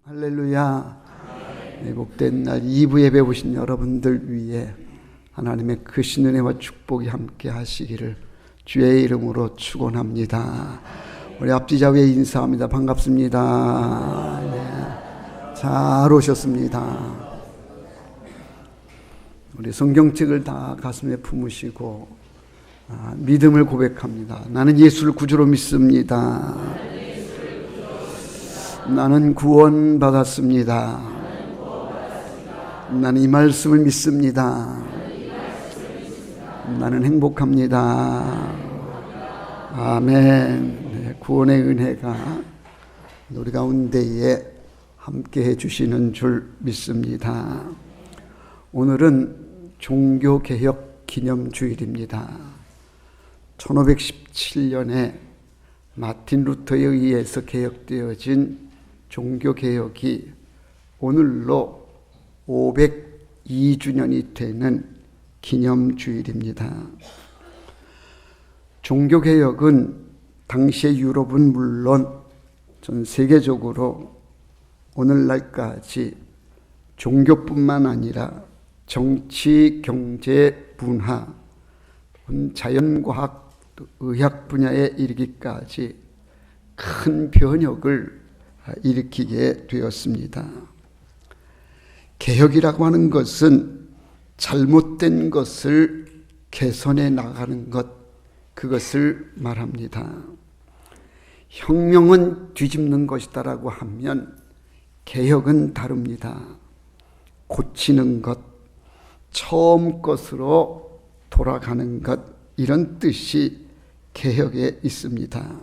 할렐루야. 네, 복된 날 2부 예배 오신 여러분들 위해 하나님의 크신 은혜와 축복이 함께 하시기를 주의 이름으로 축원합니다. 우리 앞뒤좌우에 인사합니다. 반갑습니다. 네, 잘 오셨습니다. 우리 성경책을 다 가슴에 품으시고 믿음을 고백합니다. 나는 예수를 구주로 믿습니다. 나는 구원받았습니다. 나는 이 말씀을 믿습니다. 나는 행복합니다. 아멘. 구원의 은혜가 우리 가운데에 함께 해주시는 줄 믿습니다. 오늘은 종교개혁 기념주일입니다. 1517년에 마틴 루터에 의해서 개혁되어진 종교개혁이 오늘로 502주년이 되는 기념주일입니다. 종교개혁은 당시의 유럽은 물론 전 세계적으로 오늘날까지 종교뿐만 아니라 정치, 경제, 문화, 자연과학, 의학 분야에 이르기까지 큰 변혁을 일으키게 되었습니다. 개혁이라고 하는 것은 잘못된 것을 개선해 나가는 것, 그것을 말합니다. 혁명은 뒤집는 것이다라고 하면 개혁은 다릅니다. 고치는 것, 처음 것으로 돌아가는 것, 이런 뜻이 개혁에 있습니다.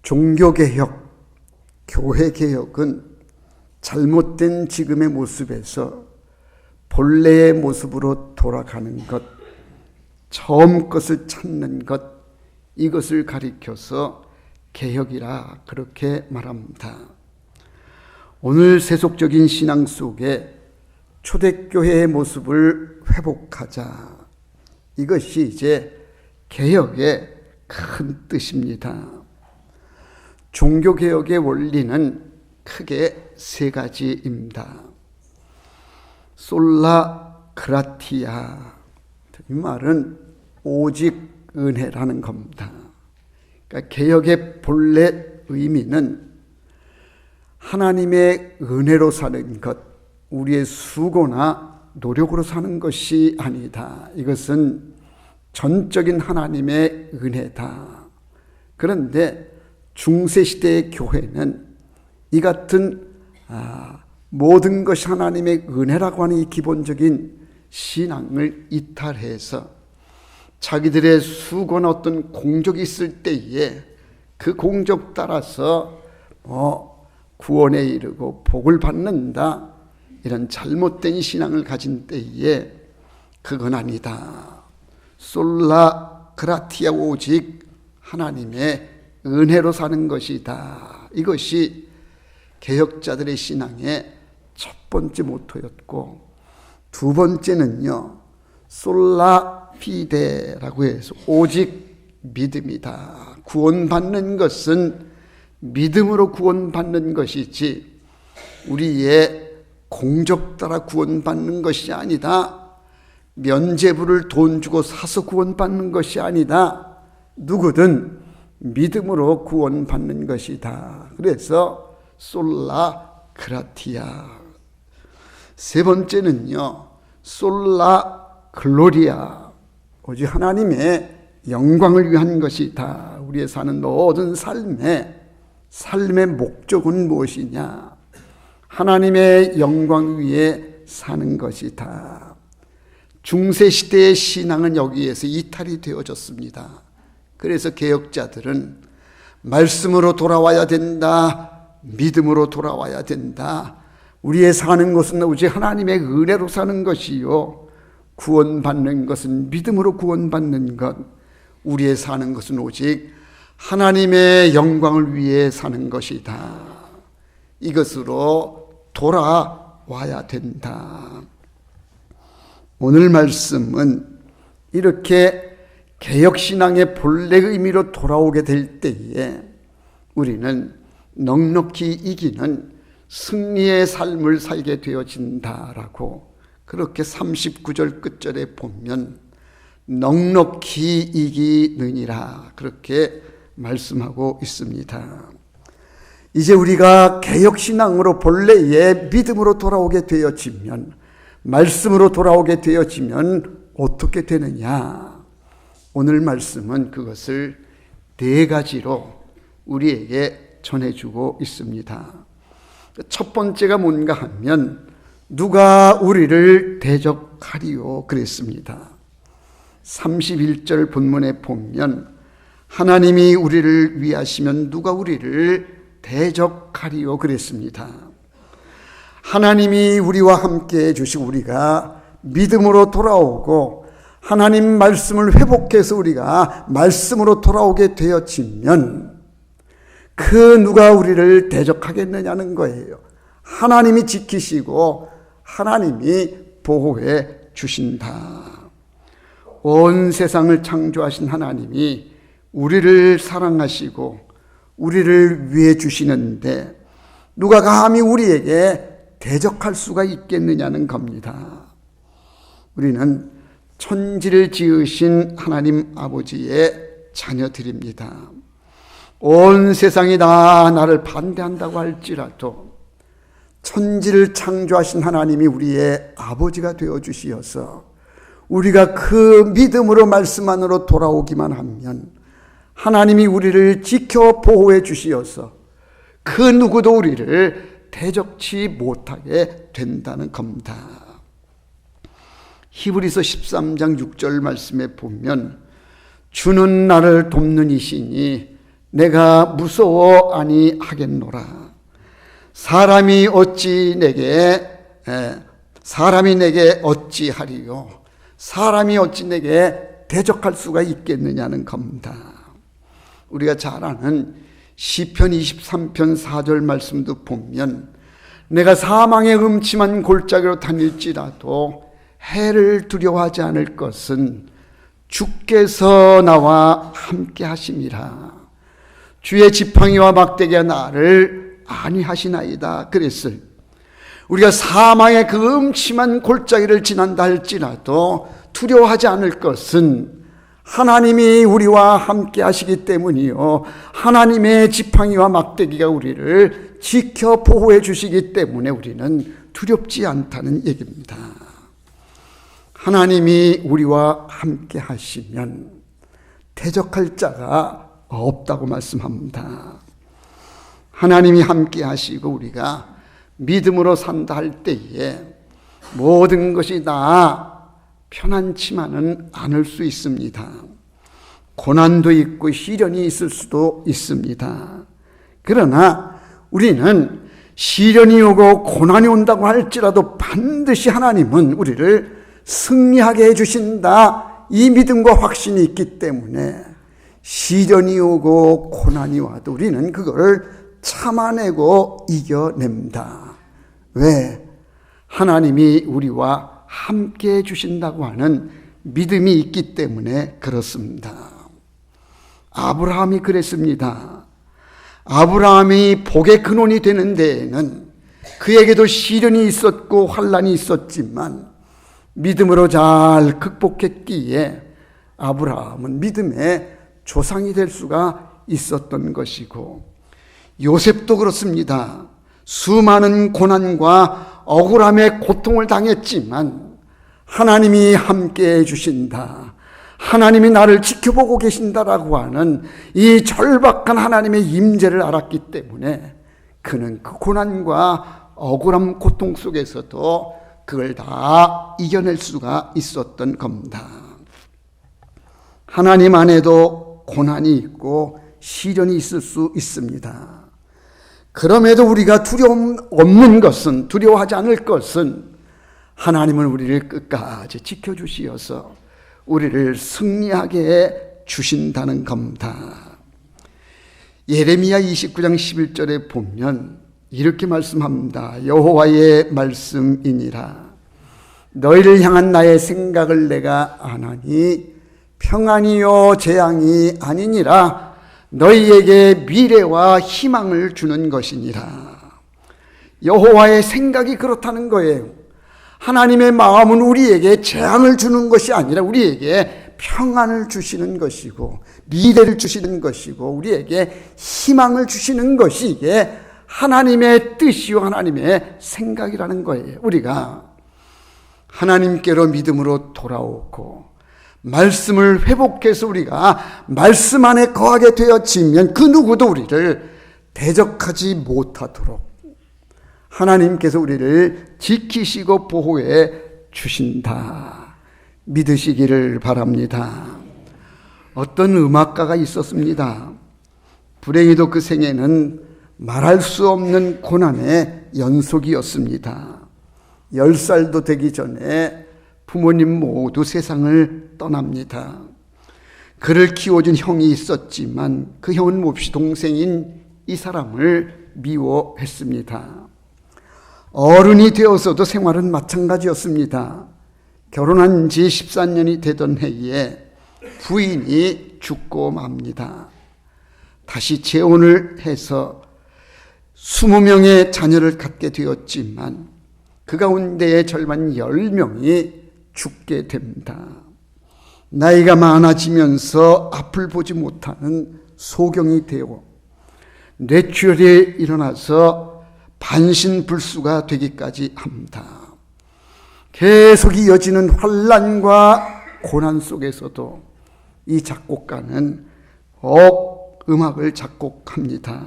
종교개혁, 교회개혁은 잘못된 지금의 모습에서 본래의 모습으로 돌아가는 것, 처음 것을 찾는 것, 이것을 가리켜서 개혁이라 그렇게 말합니다. 오늘 세속적인 신앙 속에 초대교회의 모습을 회복하자, 이것이 이제 개혁의 큰 뜻입니다. 종교개혁의 원리는 크게 세 가지입니다. 솔라 그라티아, 이 말은 오직 은혜라는 겁니다. 그러니까 개혁의 본래 의미는 하나님의 은혜로 사는 것, 우리의 수고나 노력으로 사는 것이 아니다. 이것은 전적인 하나님의 은혜다. 그런데 중세시대의 교회는 이 같은 모든 것이 하나님의 은혜라고 하는 이 기본적인 신앙을 이탈해서 자기들의 수고나 어떤 공적이 있을 때에 그 공적 따라서 구원에 이르고 복을 받는다, 이런 잘못된 신앙을 가진 때에 그건 아니다. 솔라 그라티아, 오직 하나님의 은혜로 사는 것이다. 이것이 개혁자들의 신앙의 첫 번째 모토였고, 두 번째는요, 솔라 피데라고 해서 오직 믿음이다. 구원받는 것은 믿음으로 구원받는 것이지 우리의 공적 따라 구원받는 것이 아니다. 면죄부를 돈 주고 사서 구원받는 것이 아니다. 누구든 믿음으로 구원받는 것이다. 그래서 솔라 그라티아. 세 번째는요, 솔라 글로리아, 오직 하나님의 영광을 위한 것이다. 우리의 사는 모든 삶의 목적은 무엇이냐? 하나님의 영광 위에 사는 것이다. 중세시대의 신앙은 여기에서 이탈이 되어졌습니다. 그래서 개혁자들은 말씀으로 돌아와야 된다, 믿음으로 돌아와야 된다, 우리의 사는 것은 오직 하나님의 은혜로 사는 것이요, 구원받는 것은 믿음으로 구원받는 것, 우리의 사는 것은 오직 하나님의 영광을 위해 사는 것이다. 이것으로 돌아와야 된다. 오늘 말씀은 이렇게 개혁신앙의 본래 의미로 돌아오게 될 때에 우리는 넉넉히 이기는 승리의 삶을 살게 되어진다라고 그렇게 39절 끝절에 보면 넉넉히 이기느니라 그렇게 말씀하고 있습니다. 이제 우리가 개혁신앙으로 본래의 믿음으로 돌아오게 되어지면, 말씀으로 돌아오게 되어지면 어떻게 되느냐? 오늘 말씀은 그것을 네 가지로 우리에게 전해주고 있습니다. 첫 번째가 뭔가 하면 누가 우리를 대적하리요 그랬습니다. 31절 본문에 보면 하나님이 우리를 위하시면 누가 우리를 대적하리요 그랬습니다. 하나님이 우리와 함께 해주시고 우리가 믿음으로 돌아오고 하나님 말씀을 회복해서 우리가 말씀으로 돌아오게 되어지면 그 누가 우리를 대적하겠느냐는 거예요. 하나님이 지키시고 하나님이 보호해 주신다. 온 세상을 창조하신 하나님이 우리를 사랑하시고 우리를 위해 주시는데 누가 감히 우리에게 대적할 수가 있겠느냐는 겁니다. 우리는 천지를 지으신 하나님 아버지의 자녀들입니다. 온 세상이 다 나를 반대한다고 할지라도 천지를 창조하신 하나님이 우리의 아버지가 되어주시어서 우리가 그 믿음으로 말씀 안으로 돌아오기만 하면 하나님이 우리를 지켜 보호해 주시어서 그 누구도 우리를 대적치 못하게 된다는 겁니다. 히브리서 13장 6절 말씀에 보면 주는 나를 돕는 이시니 내가 무서워 아니하겠노라. 사람이 내게 어찌하리요? 사람이 어찌 내게 대적할 수가 있겠느냐는 겁니다. 우리가 잘 아는 시편 23편 4절 말씀도 보면 내가 사망의 음침한 골짜기로 다닐지라도 해를 두려워하지 않을 것은 주께서 나와 함께 하심이라. 주의 지팡이와 막대기가 나를 안위하시나이다 그랬을. 우리가 사망의 그 음침한 골짜기를 지난다 할지라도 두려워하지 않을 것은 하나님이 우리와 함께 하시기 때문이요, 하나님의 지팡이와 막대기가 우리를 지켜 보호해 주시기 때문에 우리는 두렵지 않다는 얘기입니다. 하나님이 우리와 함께 하시면 대적할 자가 없다고 말씀합니다. 하나님이 함께 하시고 우리가 믿음으로 산다 할 때에 모든 것이 다 편안치만은 않을 수 있습니다. 고난도 있고 시련이 있을 수도 있습니다. 그러나 우리는 시련이 오고 고난이 온다고 할지라도 반드시 하나님은 우리를 승리하게 해주신다, 이 믿음과 확신이 있기 때문에 시련이 오고 고난이 와도 우리는 그걸 참아내고 이겨냅니다. 왜? 하나님이 우리와 함께 해주신다고 하는 믿음이 있기 때문에 그렇습니다. 아브라함이 그랬습니다. 아브라함이 복의 근원이 되는 데에는 그에게도 시련이 있었고 환난이 있었지만 믿음으로 잘 극복했기에 아브라함은 믿음의 조상이 될 수가 있었던 것이고, 요셉도 그렇습니다. 수많은 고난과 억울함에 고통을 당했지만 하나님이 함께 해주신다, 하나님이 나를 지켜보고 계신다라고 하는 이 절박한 하나님의 임재를 알았기 때문에 그는 그 고난과 억울함 고통 속에서도 그걸 다 이겨낼 수가 있었던 겁니다. 하나님 안에도 고난이 있고 시련이 있을 수 있습니다. 그럼에도 우리가 두려움 없는 것은, 두려워하지 않을 것은 하나님은 우리를 끝까지 지켜주시어서 우리를 승리하게 해 주신다는 겁니다. 예레미야 29장 11절에 보면 이렇게 말씀합니다. 여호와의 말씀이니라. 너희를 향한 나의 생각을 내가 아나니 평안이요 재앙이 아니니라. 너희에게 미래와 희망을 주는 것이니라. 여호와의 생각이 그렇다는 거예요. 하나님의 마음은 우리에게 재앙을 주는 것이 아니라 우리에게 평안을 주시는 것이고 미래를 주시는 것이고 우리에게 희망을 주시는 것이 이게 하나님의 뜻이요 하나님의 생각이라는 거예요. 우리가 하나님께로 믿음으로 돌아오고 말씀을 회복해서 우리가 말씀 안에 거하게 되어지면 그 누구도 우리를 대적하지 못하도록 하나님께서 우리를 지키시고 보호해 주신다. 믿으시기를 바랍니다. 어떤 음악가가 있었습니다. 불행히도 그 생애는 말할 수 없는 고난의 연속이었습니다. 10살도 되기 전에 부모님 모두 세상을 떠납니다. 그를 키워준 형이 있었지만 그 형은 몹시 동생인 이 사람을 미워했습니다. 어른이 되어서도 생활은 마찬가지였습니다. 결혼한 지 14년이 되던 해에 부인이 죽고 맙니다. 다시 재혼을 해서 20명의 자녀를 갖게 되었지만 그 가운데의 절반 10명이 죽게 됩니다. 나이가 많아지면서 앞을 보지 못하는 소경이 되고 뇌출혈이 일어나서 반신불수가 되기까지 합니다. 계속 이어지는 환난과 고난 속에서도 이 작곡가는 꼭 음악을 작곡합니다.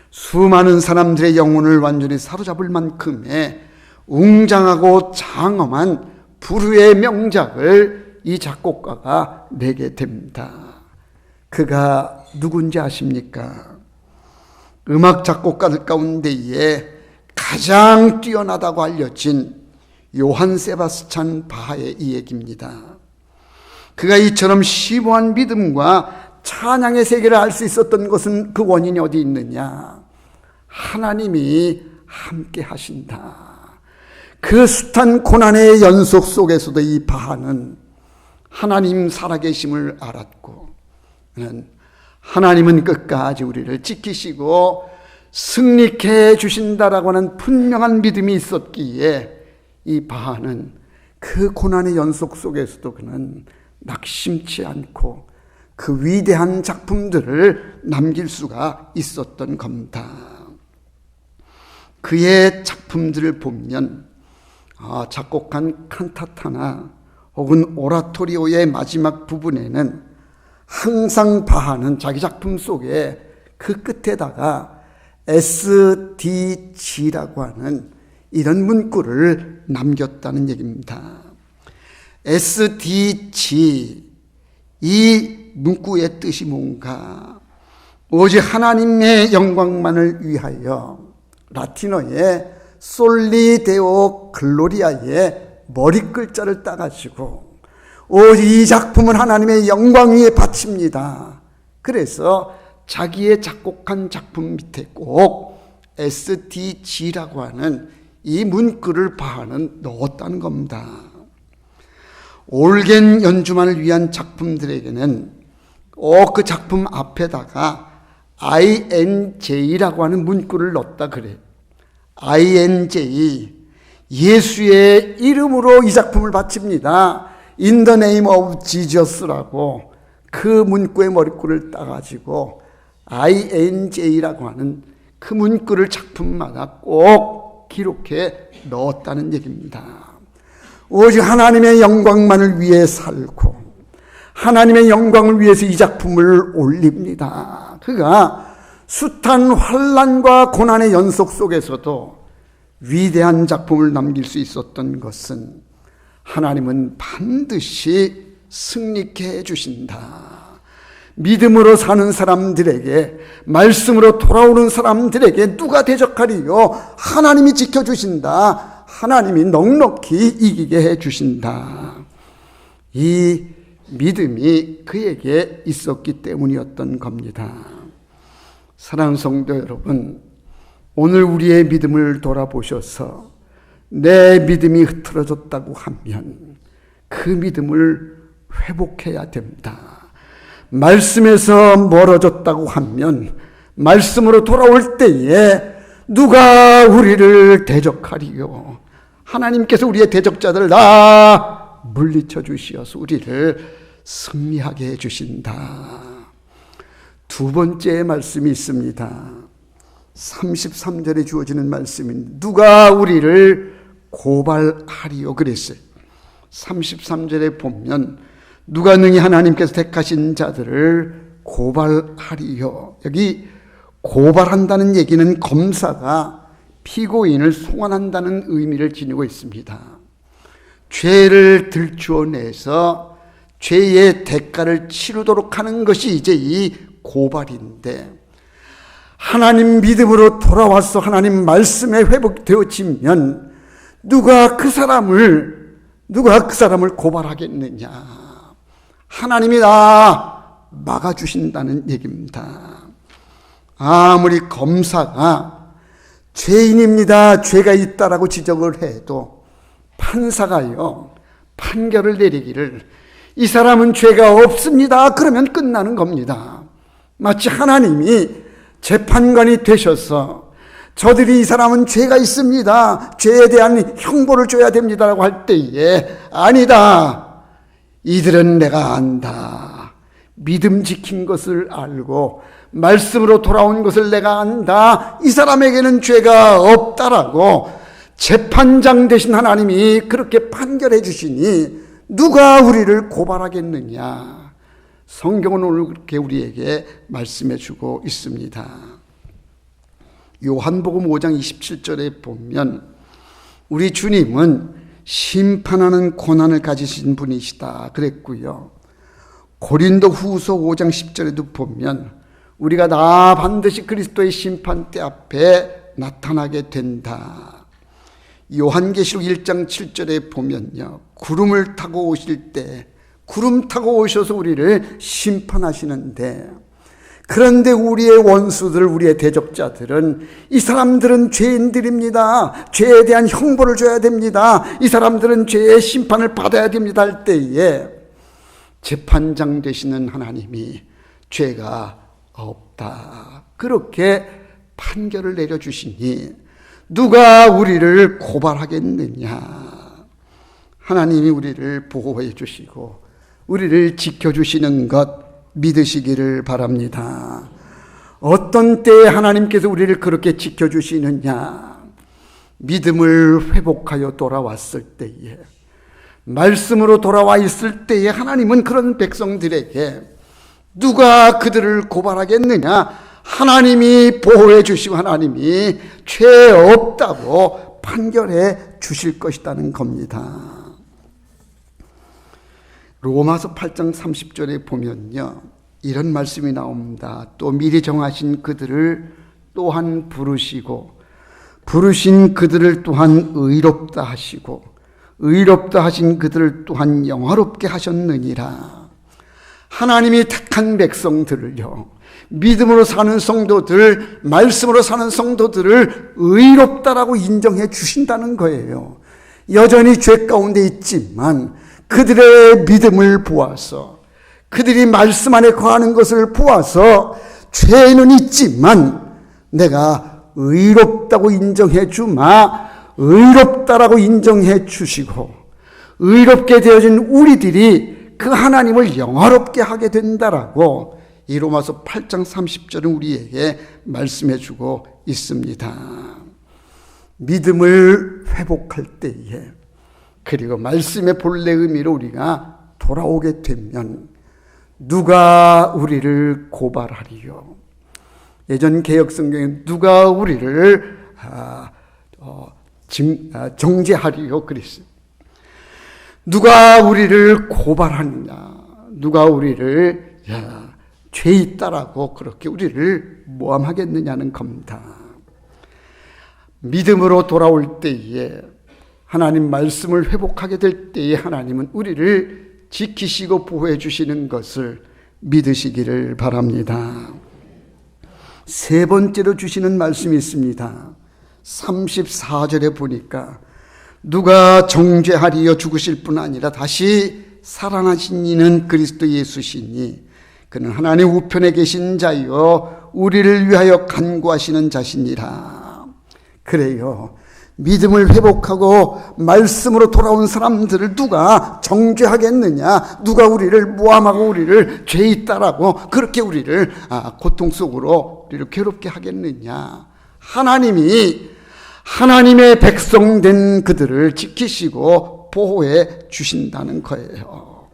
수많은 사람들의 영혼을 완전히 사로잡을 만큼의 웅장하고 장엄한 불후의 명작을 이 작곡가가 내게 됩니다. 그가 누군지 아십니까? 음악 작곡가들 가운데에 가장 뛰어나다고 알려진 요한 세바스찬 바하의 이 얘기입니다. 그가 이처럼 심오한 믿음과 찬양의 세계를 알 수 있었던 것은 그 원인이 어디 있느냐? 하나님이 함께 하신다. 그 숱한 고난의 연속 속에서도 이 바하는 하나님 살아계심을 알았고 하나님은 끝까지 우리를 지키시고 승리케 해주신다라고 하는 분명한 믿음이 있었기에 이 바하는 그 고난의 연속 속에서도 그는 낙심치 않고 그 위대한 작품들을 남길 수가 있었던 겁니다. 그의 작품들을 보면 작곡한 칸타타나 혹은 오라토리오의 마지막 부분에는 항상 바하는 자기 작품 속에 그 끝에다가 SDG라고 하는 이런 문구를 남겼다는 얘기입니다. SDG, 이 문구의 뜻이 뭔가? 오직 하나님의 영광만을 위하여, 라틴어의 솔리 데오 글로리아의 머리 글자를 따가지고 오직 이 작품은 하나님의 영광 위에 바칩니다. 그래서 자기의 작곡한 작품 밑에 꼭 SDG라고 하는 이 문구를 바하는 넣었다는 겁니다. 올겐 연주만을 위한 작품들에게는 그 작품 앞에다가 INJ라고 하는 문구를 넣었다 그래요. INJ, 예수의 이름으로 이 작품을 바칩니다. In the name of Jesus라고 그 문구의 머리글을 따가지고 INJ라고 하는 그 문구를 작품마다 꼭 기록해 넣었다는 얘기입니다. 오직 하나님의 영광만을 위해 살고 하나님의 영광을 위해서 이 작품을 올립니다. 그가 숱한 환난과 고난의 연속 속에서도 위대한 작품을 남길 수 있었던 것은 하나님은 반드시 승리케 해주신다. 믿음으로 사는 사람들에게, 말씀으로 돌아오는 사람들에게 누가 대적하리요? 하나님이 지켜주신다. 하나님이 넉넉히 이기게 해주신다. 이 믿음이 그에게 있었기 때문이었던 겁니다. 사랑하는 성도 여러분, 오늘 우리의 믿음을 돌아보셔서 내 믿음이 흐트러졌다고 하면 그 믿음을 회복해야 됩니다. 말씀에서 멀어졌다고 하면 말씀으로 돌아올 때에 누가 우리를 대적하리요? 하나님께서 우리의 대적자들을 다 물리쳐 주시어서 우리를 승리하게 해주신다. 두 번째 말씀이 있습니다. 33절에 주어지는 말씀입니다. 누가 우리를 고발하리요? 그랬어요. 33절에 보면 누가 능히 하나님께서 택하신 자들을 고발하리요? 여기 고발한다는 얘기는 검사가 피고인을 송환한다는 의미를 지니고 있습니다. 죄를 들추어내서 죄의 대가를 치르도록 하는 것이 이제 이 고발인데, 하나님 믿음으로 돌아와서 하나님 말씀에 회복되어지면 누가 그 사람을 고발하겠느냐? 하나님이 다 막아주신다는 얘기입니다. 아무리 검사가 죄인입니다, 죄가 있다라고 지적을 해도 판사가요 판결을 내리기를 이 사람은 죄가 없습니다 그러면 끝나는 겁니다. 마치 하나님이 재판관이 되셔서 저들이 이 사람은 죄가 있습니다, 죄에 대한 형벌을 줘야 됩니다라고 할 때에 아니다, 이들은 내가 안다, 믿음 지킨 것을 알고 말씀으로 돌아온 것을 내가 안다, 이 사람에게는 죄가 없다라고 재판장 되신 하나님이 그렇게 판결해 주시니 누가 우리를 고발하겠느냐? 성경은 오늘 그렇게 우리에게 말씀해 주고 있습니다. 요한복음 5장 27절에 보면 우리 주님은 심판하는 권한을 가지신 분이시다 그랬고요. 고린도 후서 5장 10절에도 보면 우리가 다 반드시 그리스도의 심판대 앞에 나타나게 된다. 요한계시록 1장 7절에 보면요, 구름을 타고 오실 때 구름 타고 오셔서 우리를 심판하시는데, 그런데 우리의 원수들, 우리의 대적자들은 이 사람들은 죄인들입니다, 죄에 대한 형벌을 줘야 됩니다, 이 사람들은 죄의 심판을 받아야 됩니다 할 때에 재판장 되시는 하나님이 죄가 없다 그렇게 판결을 내려주시니 누가 우리를 고발하겠느냐? 하나님이 우리를 보호해 주시고 우리를 지켜주시는 것 믿으시기를 바랍니다. 어떤 때에 하나님께서 우리를 그렇게 지켜주시느냐? 믿음을 회복하여 돌아왔을 때에, 말씀으로 돌아와 있을 때에 하나님은 그런 백성들에게 누가 그들을 고발하겠느냐? 하나님이 보호해 주시고 하나님이 죄 없다고 판결해 주실 것이라는 겁니다. 로마서 8장 30절에 보면요, 이런 말씀이 나옵니다. 또 미리 정하신 그들을 또한 부르시고 부르신 그들을 또한 의롭다 하시고 의롭다 하신 그들을 또한 영화롭게 하셨느니라. 하나님이 택한 백성들을요, 믿음으로 사는 성도들, 말씀으로 사는 성도들을 의롭다라고 인정해 주신다는 거예요. 여전히 죄 가운데 있지만 그들의 믿음을 보아서, 그들이 말씀 안에 거하는 것을 보아서 죄는 있지만 내가 의롭다고 인정해 주마, 의롭다라고 인정해 주시고 의롭게 되어진 우리들이 그 하나님을 영화롭게 하게 된다라고 이 로마서 8장 30절은 우리에게 말씀해 주고 있습니다. 믿음을 회복할 때에, 그리고 말씀의 본래 의미로 우리가 돌아오게 되면 누가 우리를 고발하리요? 예전 개혁성경에 누가 우리를 정죄하리요 그랬어요. 누가 우리를 고발하느냐? 누가 우리를 죄 있다라고 그렇게 우리를 모함하겠느냐는 겁니다. 믿음으로 돌아올 때에, 하나님 말씀을 회복하게 될 때에 하나님은 우리를 지키시고 보호해 주시는 것을 믿으시기를 바랍니다. 세 번째로 주시는 말씀이 있습니다. 34절에 보니까 누가 정죄하리여 죽으실 뿐 아니라 다시 살아나신 이는 그리스도 예수시니 그는 하나님 우편에 계신 자요 우리를 위하여 간구하시는 자시니라. 그래요. 믿음을 회복하고 말씀으로 돌아온 사람들을 누가 정죄하겠느냐? 누가 우리를 모함하고 우리를 죄 있다라고 그렇게 우리를 고통 속으로 우리를 괴롭게 하겠느냐? 하나님이 하나님의 백성된 그들을 지키시고 보호해 주신다는 거예요.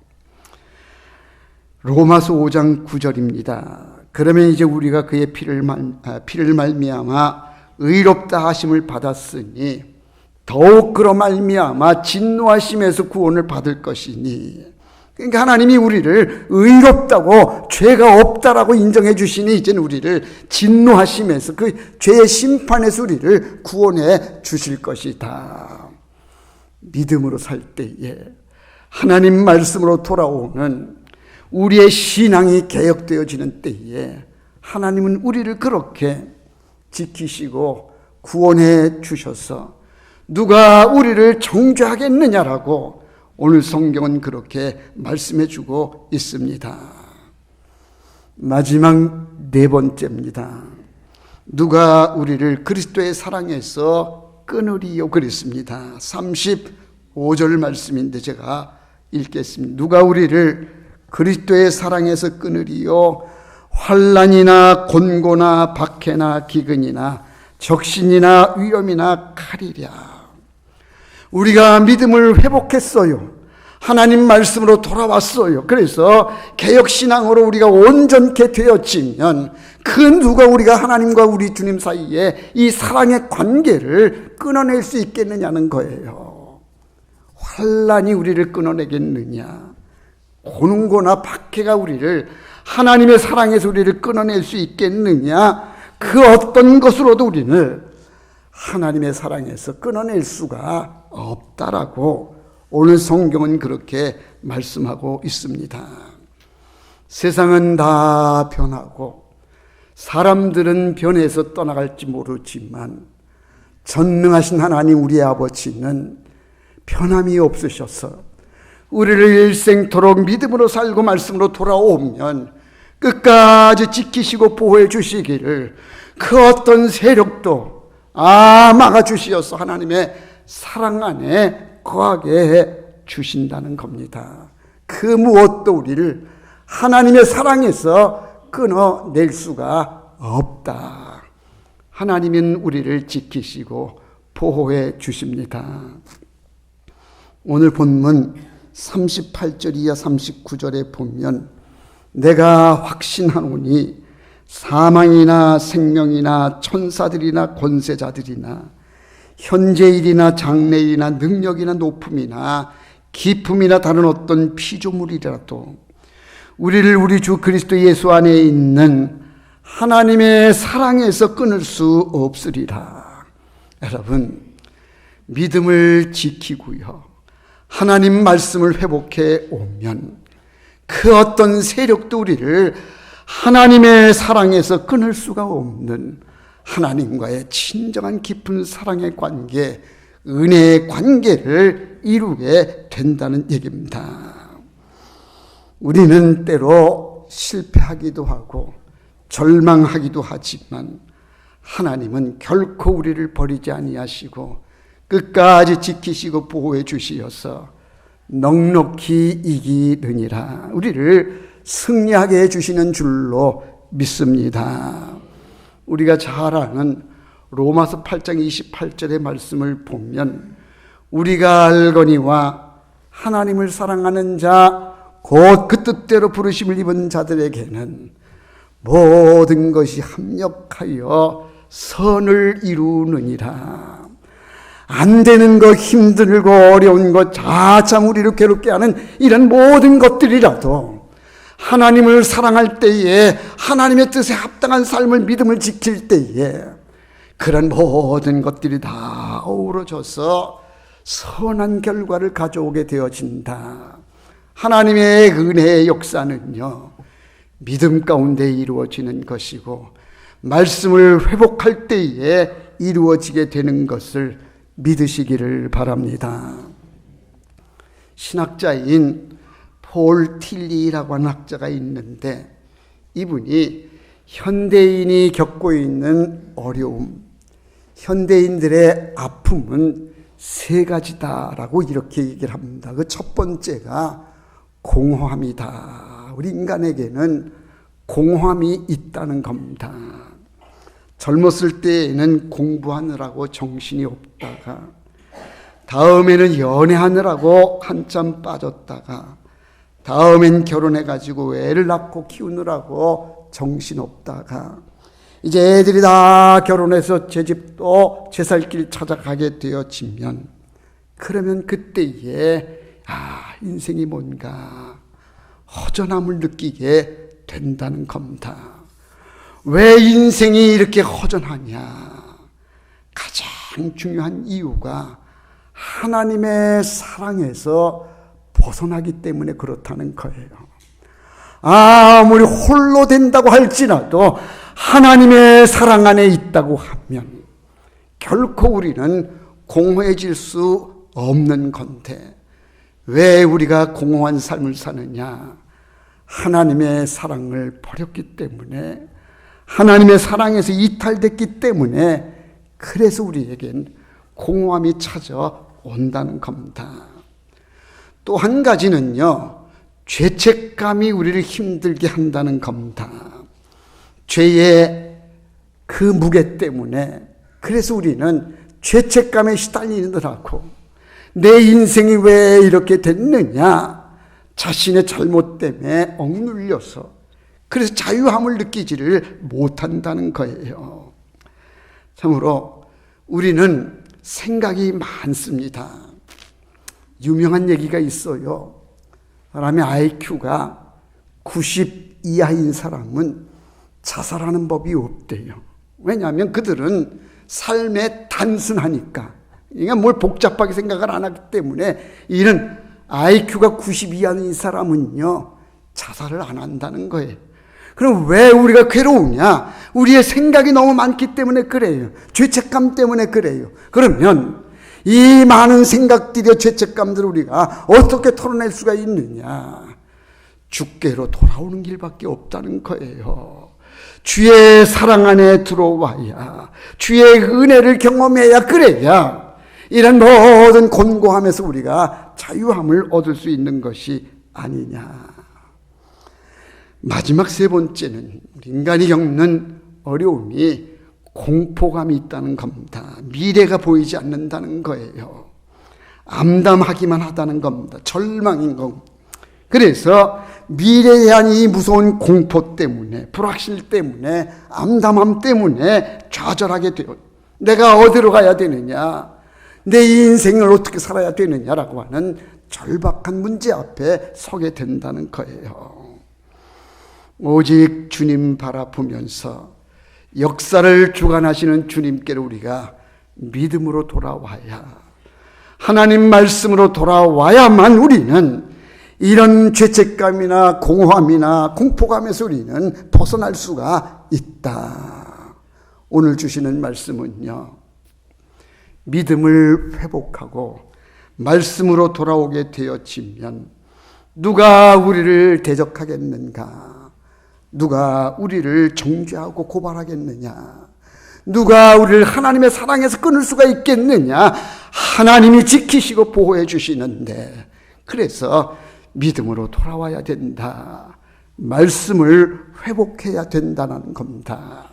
로마서 5장 9절입니다. 그러면 이제 우리가 그의 피를 말미암아 의롭다 하심을 받았으니 더욱 그로 말미암아 진노하심에서 구원을 받을 것이니. 그러니까 하나님이 우리를 의롭다고 죄가 없다라고 인정해 주시니 이제는 우리를 진노하심에서 그 죄의 심판에서 우리를 구원해 주실 것이다. 믿음으로 살 때에 하나님 말씀으로 돌아오는 우리의 신앙이 개혁되어지는 때에 하나님은 우리를 그렇게 지키시고 구원해 주셔서 누가 우리를 정죄하겠느냐라고 오늘 성경은 그렇게 말씀해 주고 있습니다. 마지막 네 번째입니다. 누가 우리를 그리스도의 사랑에서 끊으리요 그랬습니다. 35절 말씀인데 제가 읽겠습니다. 누가 우리를 그리스도의 사랑에서 끊으리요 환난이나 곤고나 박해나 기근이나 적신이나 위험이나 칼이랴. 우리가 믿음을 회복했어요. 하나님 말씀으로 돌아왔어요. 그래서 개혁신앙으로 우리가 온전케 되었지만 그 누가 우리가 하나님과 우리 주님 사이에 이 사랑의 관계를 끊어낼 수 있겠느냐는 거예요. 환난이 우리를 끊어내겠느냐? 곤고나 박해가 우리를 하나님의 사랑에서 우리를 끊어낼 수 있겠느냐? 그 어떤 것으로도 우리는 하나님의 사랑에서 끊어낼 수가 없다라고 오늘 성경은 그렇게 말씀하고 있습니다. 세상은 다 변하고 사람들은 변해서 떠나갈지 모르지만 전능하신 하나님 우리의 아버지는 변함이 없으셔서 우리를 일생토록 믿음으로 살고 말씀으로 돌아오면 끝까지 지키시고 보호해 주시기를 그 어떤 세력도 막아주시어서 하나님의 사랑 안에 거하게 해 주신다는 겁니다. 그 무엇도 우리를 하나님의 사랑에서 끊어낼 수가 없다. 하나님은 우리를 지키시고 보호해 주십니다. 오늘 본문 38절 이하 39절에 보면 내가 확신하노니 사망이나 생명이나 천사들이나 권세자들이나 현재일이나 장래일이나 능력이나 높음이나 기품이나 다른 어떤 피조물이라도 우리를 우리 주 그리스도 예수 안에 있는 하나님의 사랑에서 끊을 수 없으리라. 여러분, 믿음을 지키고요 하나님 말씀을 회복해 오면 그 어떤 세력도 우리를 하나님의 사랑에서 끊을 수가 없는 하나님과의 진정한 깊은 사랑의 관계, 은혜의 관계를 이루게 된다는 얘기입니다. 우리는 때로 실패하기도 하고 절망하기도 하지만 하나님은 결코 우리를 버리지 아니하시고 끝까지 지키시고 보호해 주시어서 넉넉히 이기느니라. 우리를 승리하게 해주시는 줄로 믿습니다. 우리가 잘 아는 로마서 8장 28절의 말씀을 보면 우리가 알거니와 하나님을 사랑하는 자 곧 그 뜻대로 부르심을 입은 자들에게는 모든 것이 합력하여 선을 이루느니라. 안 되는 것, 힘들고 어려운 것, 자참 우리를 괴롭게 하는 이런 모든 것들이라도 하나님을 사랑할 때에 하나님의 뜻에 합당한 삶을 믿음을 지킬 때에 그런 모든 것들이 다 어우러져서 선한 결과를 가져오게 되어진다. 하나님의 은혜의 역사는요 믿음 가운데 이루어지는 것이고 말씀을 회복할 때에 이루어지게 되는 것을 믿으시기를 바랍니다. 신학자인 폴 틸리라고 하는 학자가 있는데 이분이 현대인이 겪고 있는 어려움, 현대인들의 아픔은 세 가지다라고 이렇게 얘기를 합니다. 그 첫 번째가 공허함이다. 우리 인간에게는 공허함이 있다는 겁니다. 젊었을 때에는 공부하느라고 정신이 없다가, 다음에는 연애하느라고 한참 빠졌다가, 다음엔 결혼해가지고 애를 낳고 키우느라고 정신없다가, 이제 애들이 다 결혼해서 제 집도 제 살 길 찾아가게 되어지면, 그러면 그때에 인생이 뭔가 허전함을 느끼게 된다는 겁니다. 왜 인생이 이렇게 허전하냐? 가장 중요한 이유가 하나님의 사랑에서 벗어나기 때문에 그렇다는 거예요. 아무리 홀로 된다고 할지라도 하나님의 사랑 안에 있다고 하면 결코 우리는 공허해질 수 없는 건데, 왜 우리가 공허한 삶을 사느냐? 하나님의 사랑을 버렸기 때문에, 하나님의 사랑에서 이탈됐기 때문에, 그래서 우리에겐 공허함이 찾아온다는 겁니다. 또 한 가지는요, 죄책감이 우리를 힘들게 한다는 겁니다. 죄의 그 무게 때문에, 그래서 우리는 죄책감에 시달리느라고 내 인생이 왜 이렇게 됐느냐, 자신의 잘못 때문에 억눌려서 그래서 자유함을 느끼지를 못한다는 거예요. 참으로 우리는 생각이 많습니다. 유명한 얘기가 있어요. 사람의 IQ가 90 이하인 사람은 자살하는 법이 없대요. 왜냐하면 그들은 삶에 단순하니까, 그러니까 뭘 복잡하게 생각을 안 하기 때문에, 이런 IQ가 90 이하인 사람은요 자살을 안 한다는 거예요. 그럼 왜 우리가 괴로우냐? 우리의 생각이 너무 많기 때문에 그래요. 죄책감 때문에 그래요. 그러면 이 많은 생각들의 죄책감들을 우리가 어떻게 털어낼 수가 있느냐? 주께로 돌아오는 길밖에 없다는 거예요. 주의 사랑 안에 들어와야, 주의 은혜를 경험해야, 그래야 이런 모든 곤고함에서 우리가 자유함을 얻을 수 있는 것이 아니냐. 마지막 세 번째는 인간이 겪는 어려움이 공포감이 있다는 겁니다. 미래가 보이지 않는다는 거예요. 암담하기만 하다는 겁니다. 절망인 거. 그래서 미래에 대한 이 무서운 공포 때문에, 불확실 때문에, 암담함 때문에 좌절하게 돼요. 내가 어디로 가야 되느냐, 내 인생을 어떻게 살아야 되느냐라고 하는 절박한 문제 앞에 서게 된다는 거예요. 오직 주님 바라보면서 역사를 주관하시는 주님께로 우리가 믿음으로 돌아와야, 하나님 말씀으로 돌아와야만 우리는 이런 죄책감이나 공허함이나 공포감에서 우리는 벗어날 수가 있다. 오늘 주시는 말씀은요, 믿음을 회복하고 말씀으로 돌아오게 되어지면 누가 우리를 대적하겠는가? 누가 우리를 정죄하고 고발하겠느냐? 누가 우리를 하나님의 사랑에서 끊을 수가 있겠느냐? 하나님이 지키시고 보호해 주시는데, 그래서 믿음으로 돌아와야 된다. 말씀을 회복해야 된다는 겁니다.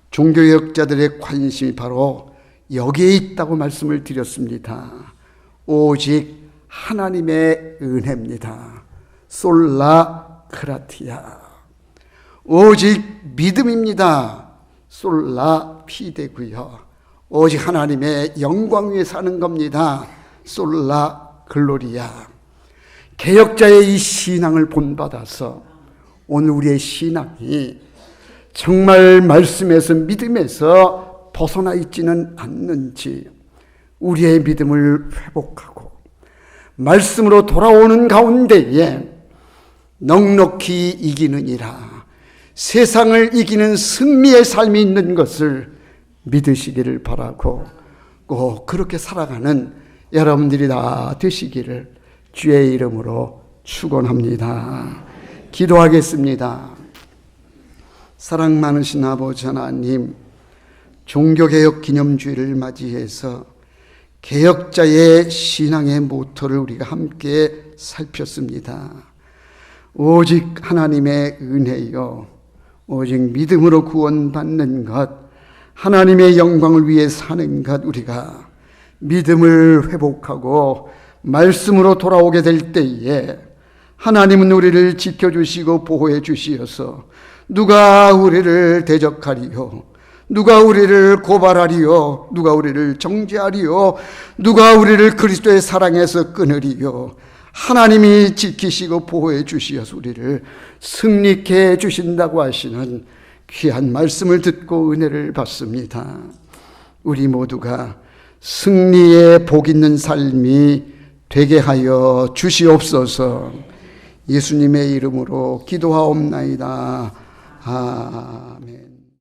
종교개혁자들의 관심이 바로 여기에 있다고 말씀을 드렸습니다. 오직 하나님의 은혜입니다. 솔라 크라티아. 오직 믿음입니다. 솔라 피데고요. 오직 하나님의 영광 위에 사는 겁니다. 솔라 글로리아. 개혁자의 이 신앙을 본받아서 오늘 우리의 신앙이 정말 말씀에서, 믿음에서 벗어나 있지는 않는지 우리의 믿음을 회복하고 말씀으로 돌아오는 가운데에 넉넉히 이기느니라, 세상을 이기는 승리의 삶이 있는 것을 믿으시기를 바라고, 꼭 그렇게 살아가는 여러분들이 다 되시기를 주의 이름으로 축원합니다. 기도하겠습니다. 사랑 많으신 아버지 하나님, 종교개혁 기념주의를 맞이해서 개혁자의 신앙의 모토를 우리가 함께 살폈습니다. 오직 하나님의 은혜요, 오직 믿음으로 구원받는 것, 하나님의 영광을 위해 사는 것, 우리가 믿음을 회복하고 말씀으로 돌아오게 될 때에 하나님은 우리를 지켜주시고 보호해 주시어서 누가 우리를 대적하리요, 누가 우리를 고발하리요, 누가 우리를 정죄하리요, 누가 우리를 그리스도의 사랑에서 끊으리요. 하나님이 지키시고 보호해 주시어서 우리를 승리케 해 주신다고 하시는 귀한 말씀을 듣고 은혜를 받습니다. 우리 모두가 승리의 복 있는 삶이 되게 하여 주시옵소서. 예수님의 이름으로 기도하옵나이다.